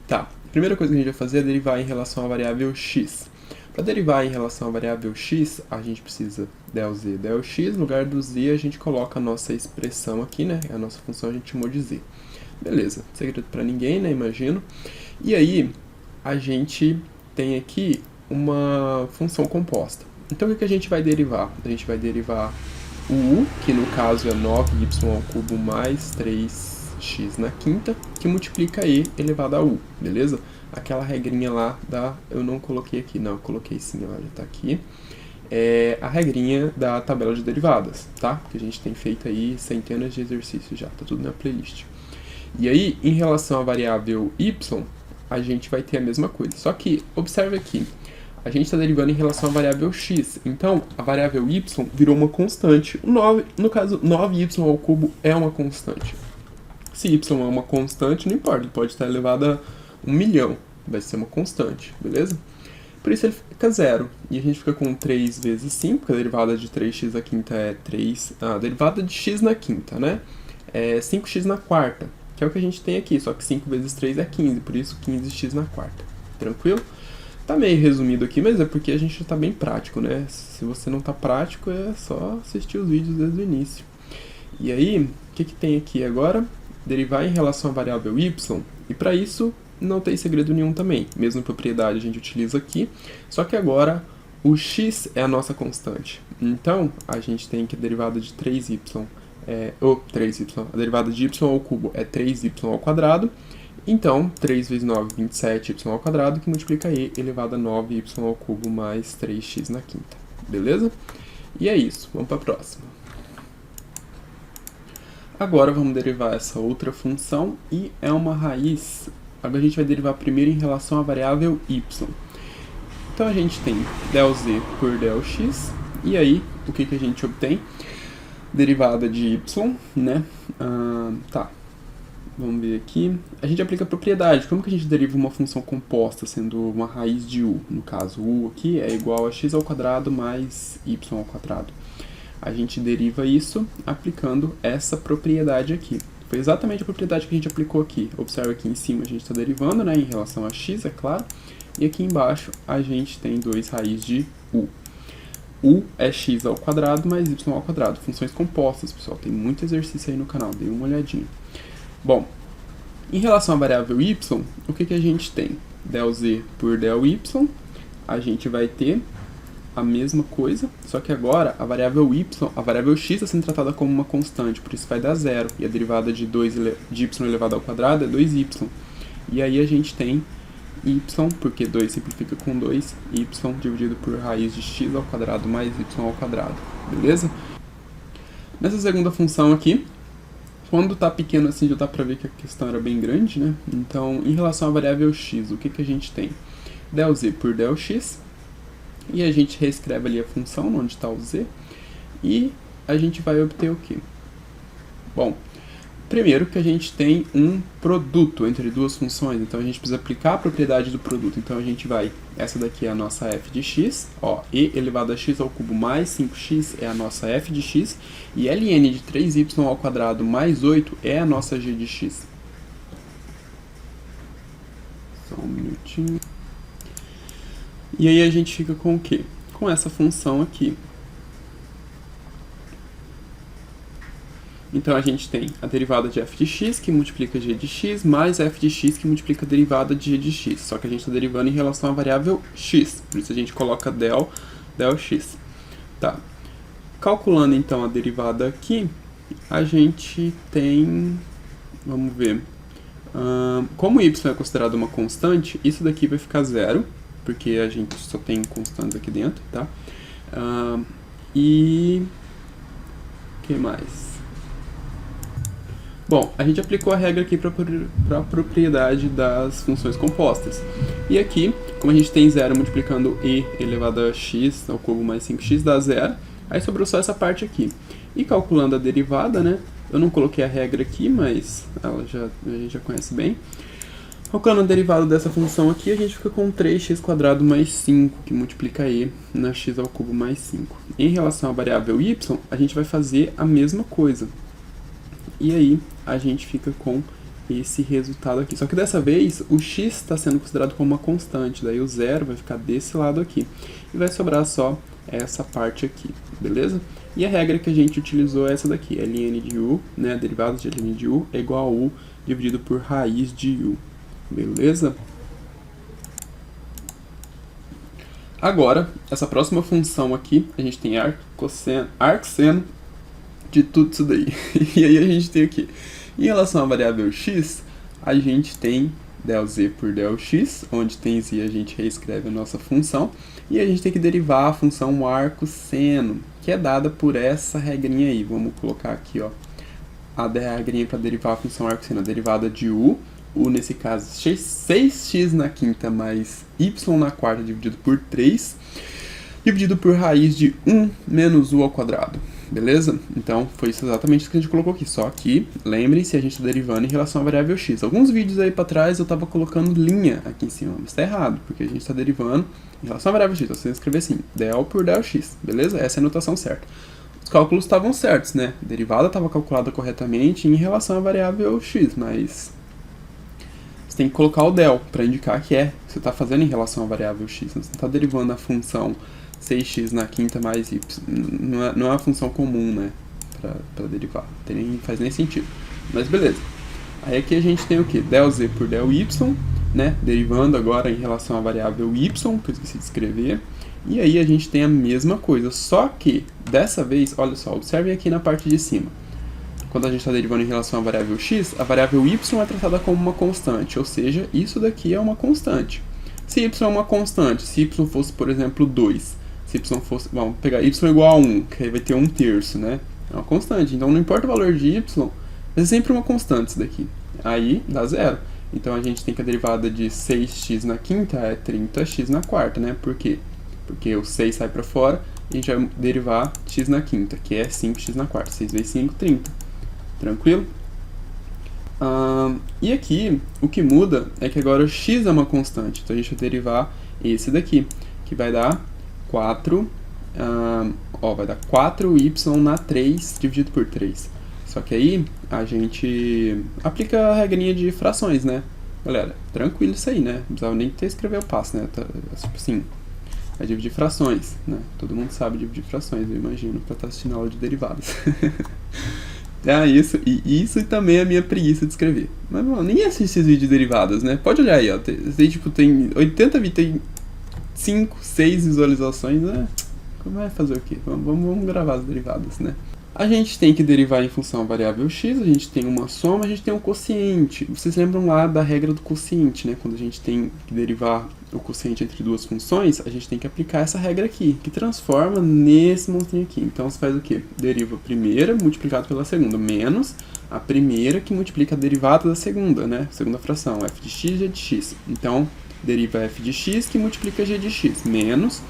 Tá, a primeira coisa que a gente vai fazer é derivar em relação à variável x. Para derivar em relação à variável x, a gente precisa del z, del x. No lugar do z, a gente coloca a nossa expressão aqui, né? A nossa função a gente chamou de z. Beleza, segredo para ninguém, né? Imagino. E aí, a gente tem aqui uma função composta. Então, o que a gente vai derivar? A gente vai derivar o u, que no caso é 9y ao cubo mais 3x na quinta, que multiplica e elevado a u, beleza? Aquela regrinha lá eu não coloquei aqui, não, eu coloquei sim, ela já tá aqui. É a regrinha da tabela de derivadas, tá? Que a gente tem feito aí centenas de exercícios já, tá tudo na playlist. E aí, em relação à variável y, a gente vai ter a mesma coisa. Só que, observe aqui, a gente está derivando em relação à variável x. Então, a variável y virou uma constante. No caso, 9y ao cubo é uma constante. Se y é uma constante, não importa, ele pode estar elevado a 1 milhão. Vai ser uma constante, beleza? Por isso ele fica 0. E a gente fica com 3 vezes 5, porque a derivada de 3x na quinta é 3... a derivada de x na quinta, né? É 5x na quarta, que é o que a gente tem aqui. Só que 5 vezes 3 é 15, por isso 15x na quarta. Tranquilo? Tá meio resumido aqui, mas é porque a gente tá bem prático, né? Se você não tá prático, é só assistir os vídeos desde o início. E aí, o que tem aqui agora? Derivar em relação à variável y. E para isso, não tem segredo nenhum também. Mesma propriedade a gente utiliza aqui, só que agora o x é a nossa constante. Então, a gente tem que a derivada de 3y, 3y, a derivada de y ao cubo é 3y ao quadrado. Então, 3 vezes 9, 27y ao quadrado, que multiplica e elevado a 9y ao cubo mais 3x na quinta. Beleza? E é isso. Vamos para a próxima. Agora vamos derivar essa outra função e é uma raiz. Agora a gente vai derivar primeiro em relação à variável y. Então a gente tem del z por del x. E aí, o que a gente obtém? Derivada de y, né? Tá. Vamos ver aqui. A gente aplica a propriedade. Como que a gente deriva uma função composta, sendo uma raiz de u? No caso, u aqui é igual a x ao quadrado mais y ao quadrado. A gente deriva isso aplicando essa propriedade aqui. Foi exatamente a propriedade que a gente aplicou aqui. Observa aqui em cima a gente está derivando, né, em relação a x, é claro. E aqui embaixo a gente tem 2 raiz de u. U é x ao quadrado mais y ao quadrado. Funções compostas, pessoal. Tem muito exercício aí no canal, dê uma olhadinha. Bom, em relação à variável y, o que a gente tem? Del z por del y, a gente vai ter a mesma coisa, só que agora a variável x está sendo tratada como uma constante, por isso vai dar zero, e a derivada de y elevado ao quadrado é 2y. E aí a gente tem y, porque 2 simplifica com 2, y dividido por raiz de x ao quadrado mais y ao quadrado, beleza? Nessa segunda função aqui, quando está pequeno assim já dá para ver que a questão era bem grande, né? Então, em relação à variável x, o que a gente tem? Del z por del x, e a gente reescreve ali a função onde está o z, e a gente vai obter o quê? Bom, primeiro que a gente tem um produto entre duas funções, então a gente precisa aplicar a propriedade do produto. Então a gente vai, essa daqui é a nossa f de x, ó, e elevado a x ao cubo mais 5x é a nossa f de x, e ln de 3y ao quadrado mais 8 é a nossa g de x. Só um minutinho. E aí a gente fica com o quê? Com essa função aqui. Então a gente tem a derivada de f de x, que multiplica g de x, mais f de x, que multiplica a derivada de g de x. Só que a gente está derivando em relação à variável x, por isso a gente coloca del x. Tá. Calculando então a derivada aqui, a gente tem, vamos ver, como y é considerado uma constante, isso daqui vai ficar zero, porque a gente só tem constantes aqui dentro, tá? E o que mais? Bom, a gente aplicou a regra aqui para a propriedade das funções compostas. E aqui, como a gente tem zero multiplicando e elevado a x ao cubo mais 5x dá zero, aí sobrou só essa parte aqui. E calculando a derivada, né? Eu não coloquei a regra aqui, mas a gente já conhece bem. Calculando a derivada dessa função aqui, a gente fica com 3x² mais 5, que multiplica e na x ao cubo mais 5. Em relação à variável y, a gente vai fazer a mesma coisa. E aí, a gente fica com esse resultado aqui. Só que dessa vez, o x está sendo considerado como uma constante, daí o zero vai ficar desse lado aqui. E vai sobrar só essa parte aqui, beleza? E a regra que a gente utilizou é essa daqui, ln de u, né, a derivada de ln de u é igual a u dividido por raiz de u. Beleza? Agora, essa próxima função aqui, a gente tem arcseno de tudo isso daí. E aí a gente tem o quê? Em relação à variável x, a gente tem del z por del x, onde tem z a gente reescreve a nossa função, e a gente tem que derivar a função arcosseno, que é dada por essa regrinha aí. Vamos colocar aqui, ó, a regrinha para derivar a função arcosseno, a derivada de u, nesse caso 6x na quinta mais y na quarta dividido por 3, dividido por raiz de 1 menos u ao quadrado. Beleza? Então, foi isso exatamente isso que a gente colocou aqui. Só que, lembrem-se, a gente está derivando em relação à variável x. Alguns vídeos aí para trás eu estava colocando linha aqui em cima, mas está errado, porque a gente está derivando em relação à variável x. Então, você escrever assim, del por del x. Beleza? Essa é a notação certa. Os cálculos estavam certos, né? A derivada estava calculada corretamente em relação à variável x, mas você tem que colocar o del para indicar que você está fazendo em relação à variável x. Você está derivando a função 6x na quinta mais y. Não é uma função comum, né? Para derivar. Não faz nem sentido. Mas beleza. Aí aqui a gente tem o que? Del z por del y, né? Derivando agora em relação à variável y, que eu esqueci de escrever. E aí a gente tem a mesma coisa. Só que, dessa vez, olha só, observem aqui na parte de cima. Quando a gente está derivando em relação à variável x, a variável y é tratada como uma constante, ou seja, isso daqui é uma constante. Se y é uma constante, se y fosse, por exemplo, 2, se y fosse, vamos pegar y igual a 1, que aí vai ter 1/3, né? É uma constante, então não importa o valor de y, é sempre uma constante isso daqui. Aí dá zero. Então a gente tem que a derivada de 6x na quinta é 30x na quarta, né? Por quê? Porque o 6 sai para fora e a gente vai derivar x na quinta, que é 5x na quarta. 6 vezes 5, 30. Tranquilo? E aqui, o que muda é que agora o x é uma constante. Então, a gente vai derivar esse daqui, que vai dar 4, vai dar 4y na 3 dividido por 3. Só que aí, a gente aplica a regrinha de frações, né? Galera, tranquilo isso aí, né? Não precisava nem ter escrever o passo, né? Tipo assim, vai dividir frações, né? Todo mundo sabe dividir frações, eu imagino, pra estar assistindo aula de derivadas. Isso também é a minha preguiça de escrever. Mas, mano, nem assiste esses vídeos de derivadas, né? Pode olhar aí, ó. Tem 80 vídeos, tem 5, 6 visualizações, né? Como é fazer o quê? Vamos gravar as derivadas, né? A gente tem que derivar em função da variável x, a gente tem uma soma, a gente tem um quociente. Vocês lembram lá da regra do quociente, né? Quando a gente tem que derivar o quociente entre duas funções, a gente tem que aplicar essa regra aqui, que transforma nesse monstrinho aqui. Então, você faz o quê? Deriva a primeira multiplicado pela segunda, menos a primeira que multiplica a derivada da segunda, né? Segunda fração, f de x, g de x. Então, deriva f de x que multiplica g de x, menos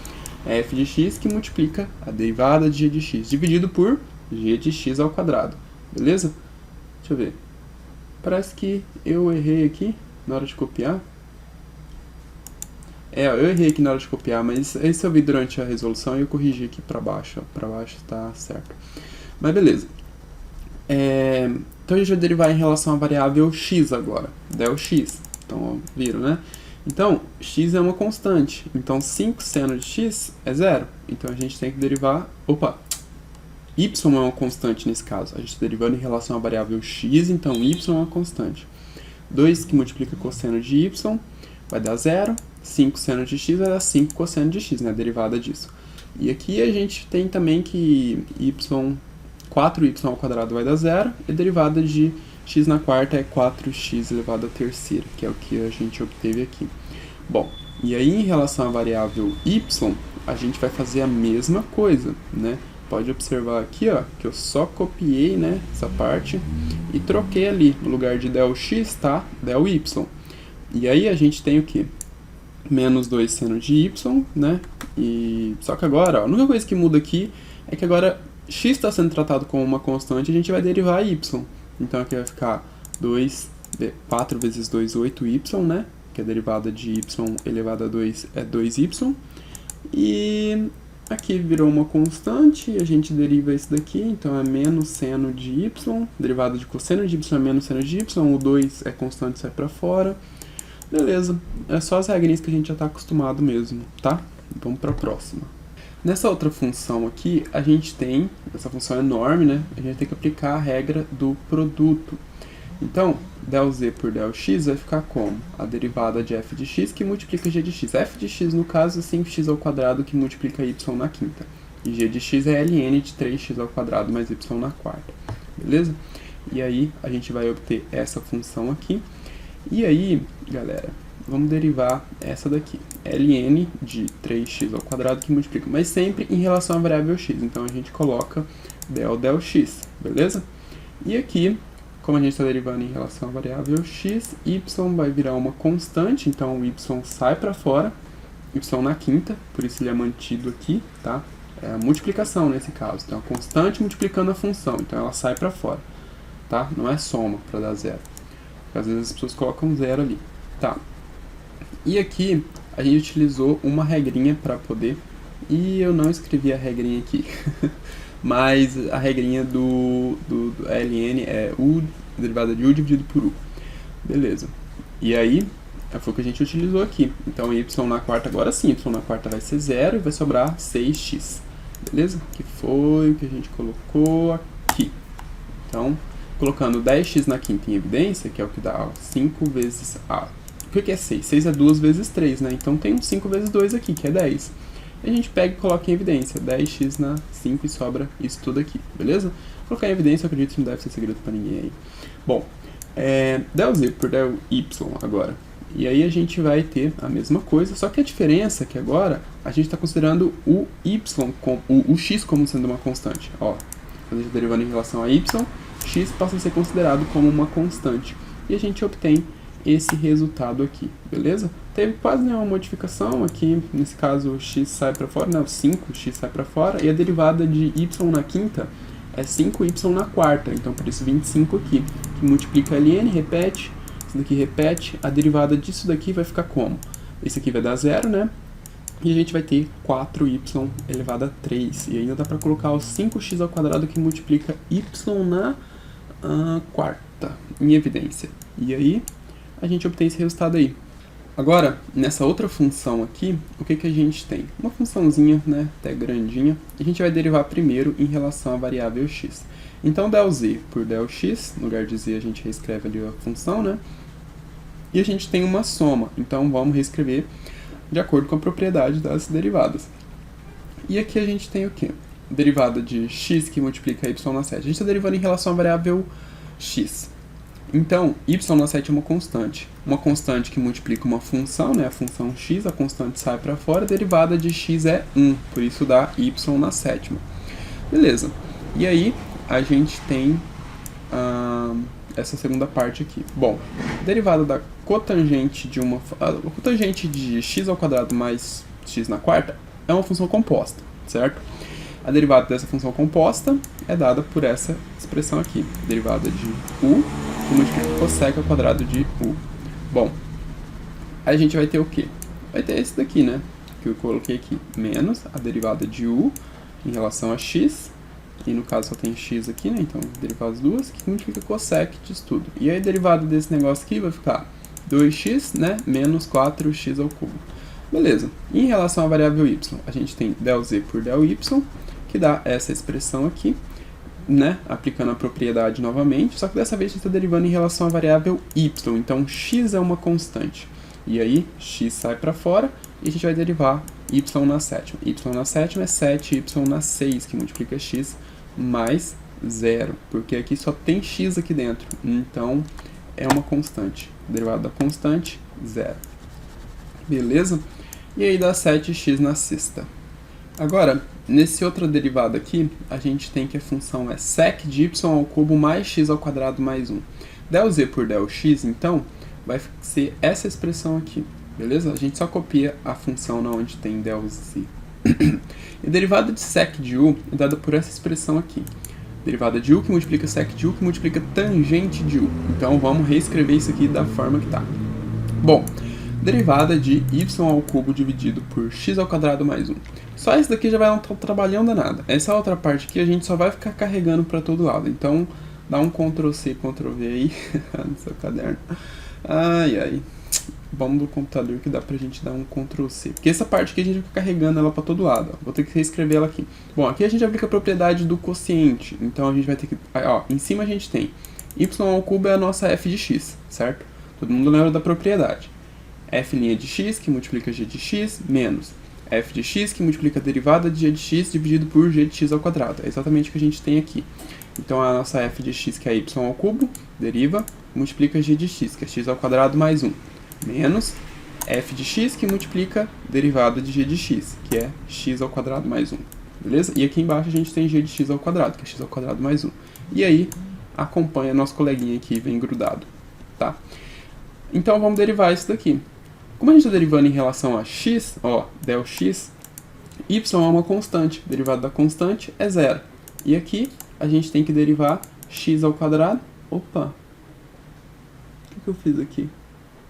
f de x que multiplica a derivada de g de x, dividido por g de x ao quadrado, beleza? Deixa eu ver. Parece que eu errei aqui na hora de copiar. Eu errei aqui na hora de copiar, mas esse eu vi durante a resolução e eu corrigi aqui para baixo. Para baixo tá certo. Mas beleza. Então a gente vai derivar em relação à variável x agora, del x. Então, viram, né? Então, x é uma constante. Então, 5 seno de x é 0. Então, a gente tem que derivar... y é uma constante nesse caso. A gente está derivando em relação à variável x, então y é uma constante. 2 que multiplica cosseno de y vai dar 0. 5 seno de x vai dar 5 cosseno de x, né? A derivada disso. E aqui a gente tem também que 4y ao quadrado vai dar 0. E a derivada de x na quarta é 4x elevado à terceira, que é o que a gente obteve aqui. Bom, e aí em relação à variável y, a gente vai fazer a mesma coisa, né? Pode observar aqui, ó, que eu só copiei, né, essa parte e troquei ali, no lugar de del x, tá? Del y. E aí a gente tem o quê? Menos 2 seno de y, né? Só que agora, ó, a única coisa que muda aqui é que agora x está sendo tratado como uma constante, a gente vai derivar y. Então aqui vai ficar 4 vezes 2, 8y, né? Que a derivada de y elevado a 2 é 2y. E aqui virou uma constante, a gente deriva isso daqui, então é menos seno de y, derivada de cosseno de y é menos seno de y, o 2 é constante, sai pra fora. Beleza, é só as regrinhas que a gente já está acostumado mesmo, tá? Vamos para a próxima. Nessa outra função aqui, a gente tem, essa função enorme, né? A gente tem que aplicar a regra do produto. Então, del z por del x vai ficar como? A derivada de f de x que multiplica g de x. F de x, no caso, é 5x ao quadrado que multiplica y na quinta. E g de x é ln de 3x ao quadrado mais y na quarta. Beleza? E aí, a gente vai obter essa função aqui. E aí, galera, vamos derivar essa daqui. ln de 3x ao quadrado que multiplica, mas sempre em relação à variável x. Então, a gente coloca del x, beleza? E aqui, como a gente está derivando em relação à variável x, y vai virar uma constante, então o y sai para fora, y na quinta, por isso ele é mantido aqui, tá? É a multiplicação nesse caso, então a constante multiplicando a função, então ela sai para fora, tá? Não é soma para dar zero. Às vezes as pessoas colocam zero ali, tá? E aqui a gente utilizou uma regrinha para poder, e eu não escrevi a regrinha aqui, mas a regrinha do ln é u, derivada de u dividido por u, beleza? E aí foi o que a gente utilizou aqui, então y na quarta agora sim, y na quarta vai ser 0 e vai sobrar 6x, beleza? Que foi o que a gente colocou aqui. Então, colocando 10x na quinta em evidência, que é o que dá 5 vezes a... O que é 6? 6 é 2 vezes 3, né? Então tem um 5 vezes 2 aqui, que é 10. E a gente pega e coloca em evidência 10x na 5 e sobra isso tudo aqui, beleza? Colocar em evidência, eu acredito que não deve ser segredo pra ninguém aí. Bom, del z por del y agora. E aí a gente vai ter a mesma coisa, só que a diferença é que agora a gente está considerando o y, o x como sendo uma constante. Ó, quando a gente está derivando em relação a y, x passa a ser considerado como uma constante. E a gente obtém esse resultado aqui, beleza? Teve quase nenhuma modificação aqui, nesse caso o x sai para fora, né? O 5x sai para fora, e a derivada de y na quinta é 5y na quarta, então por isso 25 aqui, que multiplica ln, repete, isso daqui repete, a derivada disso daqui vai ficar como? Esse aqui vai dar 0, né? E a gente vai ter 4y elevado a 3, e ainda dá para colocar o 5x ao quadrado que multiplica y na quarta, em evidência. E aí, a gente obtém esse resultado aí. Agora, nessa outra função aqui, o que que a gente tem? Uma funçãozinha, né, até grandinha. A gente vai derivar primeiro em relação à variável x. Então, ΔZ por ΔX, no lugar de z a gente reescreve ali a função, né? E a gente tem uma soma, então vamos reescrever de acordo com a propriedade das derivadas. E aqui a gente tem o quê? Derivada de x que multiplica y na 7. A gente está derivando em relação à variável x. Então, y na 7 é uma constante. Uma constante que multiplica uma função, né? A função x, a constante sai para fora, a derivada de x é 1, por isso dá y na sétima. Beleza. E aí, a gente tem essa segunda parte aqui. Bom, derivada da cotangente de a cotangente de x ao quadrado mais x na quarta é uma função composta, certo? A derivada dessa função composta é dada por essa expressão aqui, derivada de u, que multiplica cossec ao quadrado de u. Bom, aí a gente vai ter o quê? Vai ter esse daqui, né? Que eu coloquei aqui, menos a derivada de u em relação a x, e no caso só tem x aqui, né? Então, derivar as duas, que multiplica cossec disso tudo. E aí, a derivada desse negócio aqui vai ficar 2x, né? Menos 4x ao cubo. Beleza. E em relação à variável y, a gente tem ΔZ por ΔY, que dá essa expressão aqui, né? Aplicando a propriedade novamente, só que dessa vez a gente está derivando em relação à variável y. Então, x é uma constante. E aí, x sai para fora e a gente vai derivar y na sétima. Y na sétima é 7y na 6, que multiplica x mais 0, porque aqui só tem x aqui dentro, então é uma constante. Derivada da constante, 0. Beleza? E aí dá 7x na sexta. Agora, nesse outra derivada aqui, a gente tem que a função é sec de y ao cubo mais x ao quadrado mais 1. ΔZ por ΔX, então, vai ser essa expressão aqui. Beleza? A gente só copia a função na onde tem ΔZ. E a derivada de sec de u é dada por essa expressão aqui. Derivada de u que multiplica sec de u que multiplica tangente de u. Então vamos reescrever isso aqui da forma que está. Bom, derivada de y ao cubo dividido por x ao quadrado mais 1. Só isso daqui já vai não estar trabalhando nada. Essa outra parte aqui a gente só vai ficar carregando para todo lado. Então dá um Ctrl+C, Ctrl+V aí no seu caderno. Ai, ai. Vamos do computador que dá pra gente dar um Ctrl+C. Porque essa parte aqui a gente vai ficar carregando ela pra todo lado. Ó. Vou ter que reescrever ela aqui. Bom, aqui a gente aplica a propriedade do quociente. Então a gente vai ter que... Ó, em cima a gente tem y ao cubo é a nossa f de x, certo? Todo mundo lembra da propriedade. F' de x que multiplica g de x menos f de x que multiplica a derivada de g de x dividido por g de x ao quadrado. É exatamente o que a gente tem aqui. Então a nossa f de x, que é y ao cubo, deriva, multiplica g de x, que é x ao quadrado mais 1. Menos f de x que multiplica derivada de g de x, que é x ao quadrado mais 1. Beleza? E aqui embaixo a gente tem g de x ao quadrado, que é x ao quadrado mais 1. E aí, acompanha nosso coleguinha aqui, vem grudado. Tá? Então vamos derivar isso daqui. Como a gente está derivando em relação a x, ó, ΔX, y é uma constante. Derivada da constante é 0. E aqui a gente tem que derivar x ao quadrado. Opa! O que eu fiz aqui?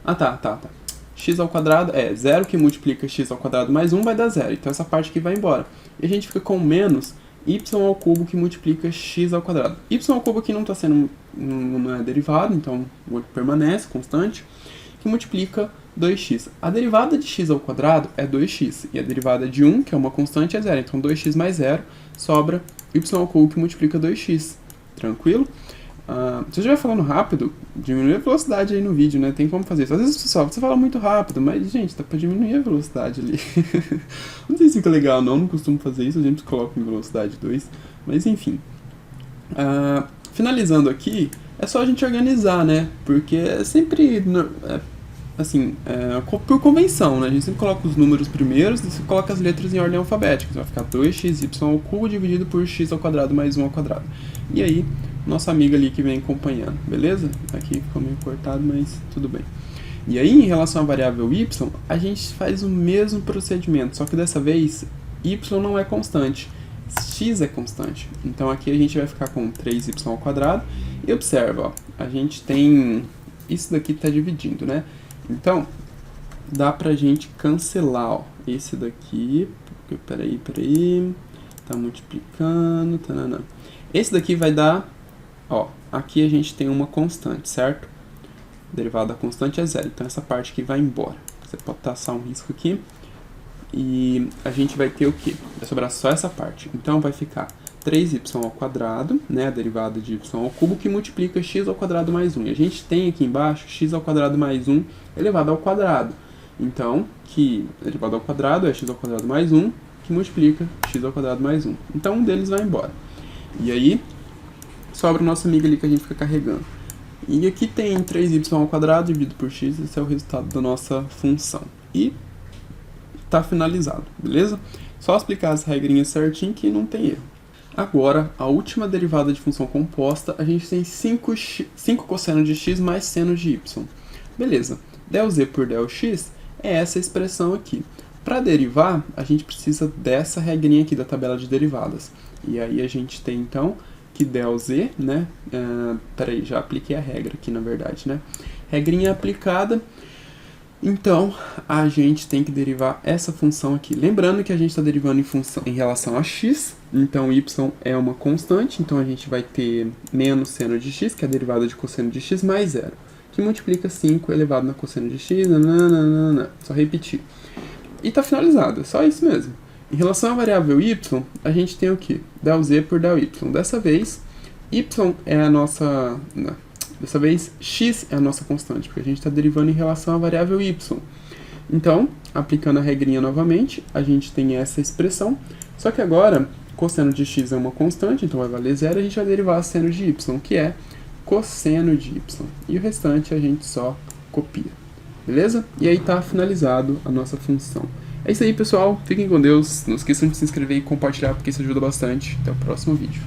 Ah, tá. X ao quadrado é 0 que multiplica x ao quadrado mais 1 vai dar 0. Então essa parte aqui vai embora. E a gente fica com menos y ao cubo que multiplica x ao quadrado. Y ao cubo aqui não está sendo não é derivado, então o outro permanece constante, que multiplica 2x. A derivada de x ao quadrado é 2x. E a derivada de 1, que é uma constante, é 0. Então 2x mais 0 sobra y ao cubo que multiplica 2x. Tranquilo? Se eu estiver falando rápido, diminui a velocidade aí no vídeo, né? Tem como fazer isso. Às vezes, pessoal, você fala muito rápido, mas, gente, dá pra diminuir a velocidade ali. Não sei se fica legal não costumo fazer isso, a gente coloca em velocidade 2. Mas, enfim. Finalizando aqui, é só a gente organizar, né? Porque é sempre, por convenção, né? A gente sempre coloca os números primeiros e coloca as letras em ordem alfabética. Vai ficar 2xy ao cubo dividido por x ao quadrado mais 1 ao quadrado. E aí, nossa amiga ali que vem acompanhando, beleza? Aqui ficou meio cortado, mas tudo bem. E aí, em relação à variável y, a gente faz o mesmo procedimento, só que dessa vez, y não é constante. x é constante. Então aqui a gente vai ficar com 3y ao quadrado. E observa, ó, a gente tem... Isso daqui está dividindo, né? Então, dá pra gente cancelar, ó, esse daqui... Peraí. Tá multiplicando... Tanana. Esse daqui vai dar... Ó, aqui a gente tem uma constante, certo? A derivada da constante é zero. Então essa parte aqui vai embora. Você pode traçar um risco aqui. E a gente vai ter o quê? Vai sobrar só essa parte. Então vai ficar 3y ao quadrado, né, a derivada de y ao cubo, que multiplica x ao quadrado mais 1. E a gente tem aqui embaixo x ao quadrado mais 1 elevado ao quadrado. Então, que elevado ao quadrado é x ao quadrado mais 1, que multiplica x ao quadrado mais 1. Então, um deles vai embora. E aí, sobra o nosso amigo ali que a gente fica carregando. E aqui tem 3y ao quadrado dividido por x, esse é o resultado da nossa função. E tá finalizado, beleza? Só explicar as regrinhas certinho que não tem erro. Agora, a última derivada de função composta, a gente tem 5 cosseno de x mais seno de y. Beleza, del z por del x é essa expressão aqui. Para derivar, a gente precisa dessa regrinha aqui da tabela de derivadas. E aí a gente tem, então, que del z, né? Peraí, já apliquei a regra aqui, na verdade, né? Regrinha aplicada. Então, a gente tem que derivar essa função aqui. Lembrando que a gente está derivando em relação a x, então y é uma constante, então a gente vai ter menos seno de x, que é a derivada de cosseno de x, mais 0, que multiplica 5 elevado na cosseno de x, nananana, só repetir. E está finalizado, é só isso mesmo. Em relação à variável y, a gente tem o quê? Del z por del y. Dessa vez, y é a nossa... Dessa vez, x é a nossa constante, porque a gente está derivando em relação à variável y. Então, aplicando a regrinha novamente, a gente tem essa expressão, só que agora, cosseno de x é uma constante, então vai valer 0, a gente vai derivar seno de y, que é cosseno de y. E o restante a gente só copia, beleza? E aí está finalizado a nossa função. É isso aí, pessoal. Fiquem com Deus. Não esqueçam de se inscrever e compartilhar, porque isso ajuda bastante. Até o próximo vídeo.